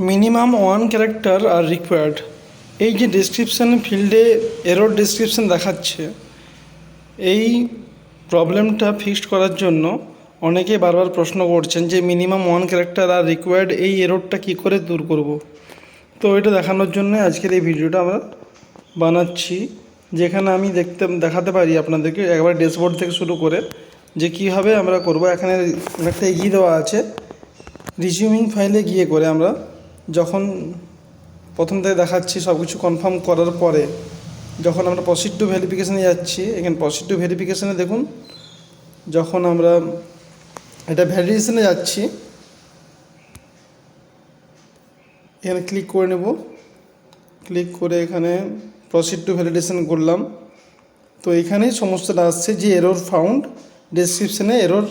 Minimum 1 character আর required. এই যে description ফিল্ডে এরর ডেসক্রিপশান দেখাচ্ছে, এই প্রবলেমটা ফিক্সড করার জন্য অনেকে বারবার প্রশ্ন করছেন যে মিনিমাম 1 ক্যারেক্টার আর রিকোয়ার্ড এই এররটা কী করে দূর করব। তো এটা দেখানোর জন্য আজকের এই ভিডিওটা আমরা বানাচ্ছি, যেখানে আমি দেখাতে পারি আপনাদেরকে একবার ড্যাশবোর্ড থেকে শুরু করে যে কীভাবে আমরা করব। এখানে একটা এগিয়ে দেওয়া আছে, রিজিউমিং ফাইলে গিয়ে করে আমরা যখন প্রথম থেকে দেখাচ্ছি সব কিছু কনফার্ম করার পরে যখন আমরা প্রসিড টু ভেরিফিকেশানে যাচ্ছি, এখানে প্রসিড টু ভেরিফিকেশানে দেখুন, যখন আমরা এটা ভ্যালিডেশনে যাচ্ছি এখানে ক্লিক করে নেব। ক্লিক করে এখানে প্রসিড টু ভ্যালিডেশন করলাম। তো এখানেই সমস্যাটা আসছে যে এরর ফাউন্ড ডেসক্রিপশানে, error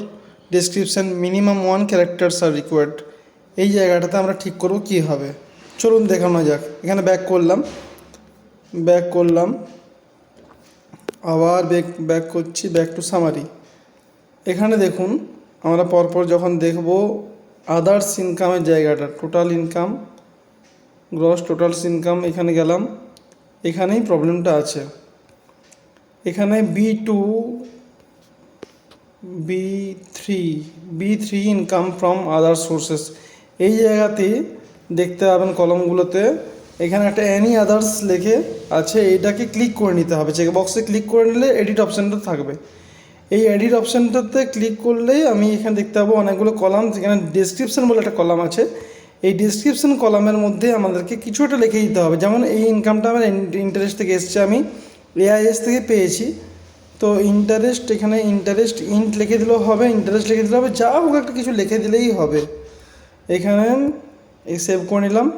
description minimum 1 characters are required. এই জায়গাটাতে আমরা ঠিক করব কী হবে, চলুন দেখানো যাক। এখানে ব্যাক করলাম, আবার ব্যাক করছি, ব্যাক টু সামারি। এখানে দেখুন আমরা পরপর যখন দেখব আদার্স ইনকামের জায়গাটা, total income, gross totals income, এখানে গেলাম, এখানেই প্রবলেমটা আছে। এখানে B3 income from other sources, এই জায়গাতে দেখতে পাবেন কলমগুলোতে এখানে একটা অ্যানি আদার্স লেখে আছে, এইটাকে ক্লিক করে নিতে হবে। চেক বক্সে ক্লিক করে নিলে এডিট অপশানটা থাকবে। এই এডিট অপশানটাতে ক্লিক করলেই আমি এখানে দেখতে পাবো অনেকগুলো কলাম, যেখানে ডেসক্রিপশান বলে একটা কলাম আছে। এই ডেসক্রিপশান কলামের মধ্যে আমাদেরকে কিছু একটা লিখে দিতে হবে। যেমন এই ইনকামটা আমার ইন্টারেস্ট থেকে এসছে, আমি AIS থেকে পেয়েছি। তো ইন্টারেস্ট, এখানে ইন্টারেস্ট ইন্ট লিখে দিলেও হবে, ইন্টারেস্ট লিখে দিলেও হবে, যা হোক একটা কিছু লিখে দিলেই হবে। এখানে এই সেভ করে নিলাম।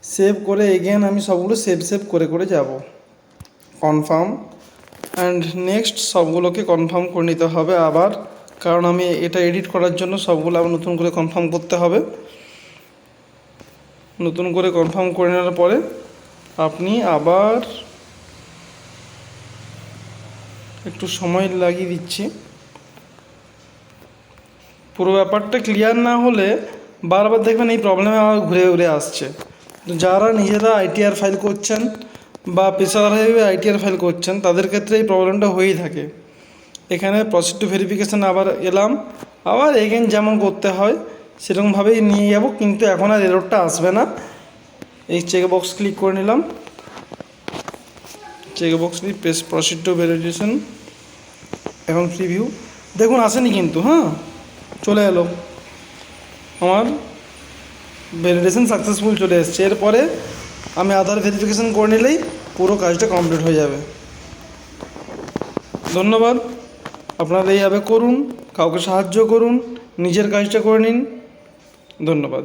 সেভ করে এগেন আমি সবগুলো সেভ করে যাব। কনফার্ম অ্যান্ড নেক্সট, সবগুলোকে কনফার্ম করে নিতে হবে আবার, কারণ আমি এটা এডিট করার জন্য সবগুলো আবার নতুন করে কনফার্ম করতে হবে। নতুন করে কনফার্ম করে নেওয়ার পরে আপনি আবার একটু সময় লাগিয়ে দিচ্ছি। পুরো ব্যাপারটা ক্লিয়ার না হলে বারবার দেখবেন এই প্রবলেমে আবার ঘুরে আসছে। তো যারা নিজেরা ITR ফাইল করছেন বা পেশাদারভাবে ITR ফাইল করছেন, তাদের ক্ষেত্রে এই প্রবলেমটা হয়েই থাকে। এখানে প্রসিড টু ভেরিফিকেশান আবার এলাম, আবার এগেন যেমন করতে হয় সেরকমভাবেই নিয়ে যাব, কিন্তু এখন আর এররটা আসবে না। এই চেক বক্স ক্লিক করে নিলাম, check box proceed to verification, এখন প্রিভিউ দেখুন আসেনি কিন্তু, চলে এলো, আমার ভ্যালিডেশন সাকসেসফুল চলে এসছে। এরপরে আমি আধার ভেরিফিকেশান করে নিলেই পুরো কাজটা কমপ্লিট হয়ে যাবে। ধন্যবাদ। আপনারা এইভাবে করুন, কাউকে সাহায্য করুন, নিজের কাজটা করে নিন। ধন্যবাদ।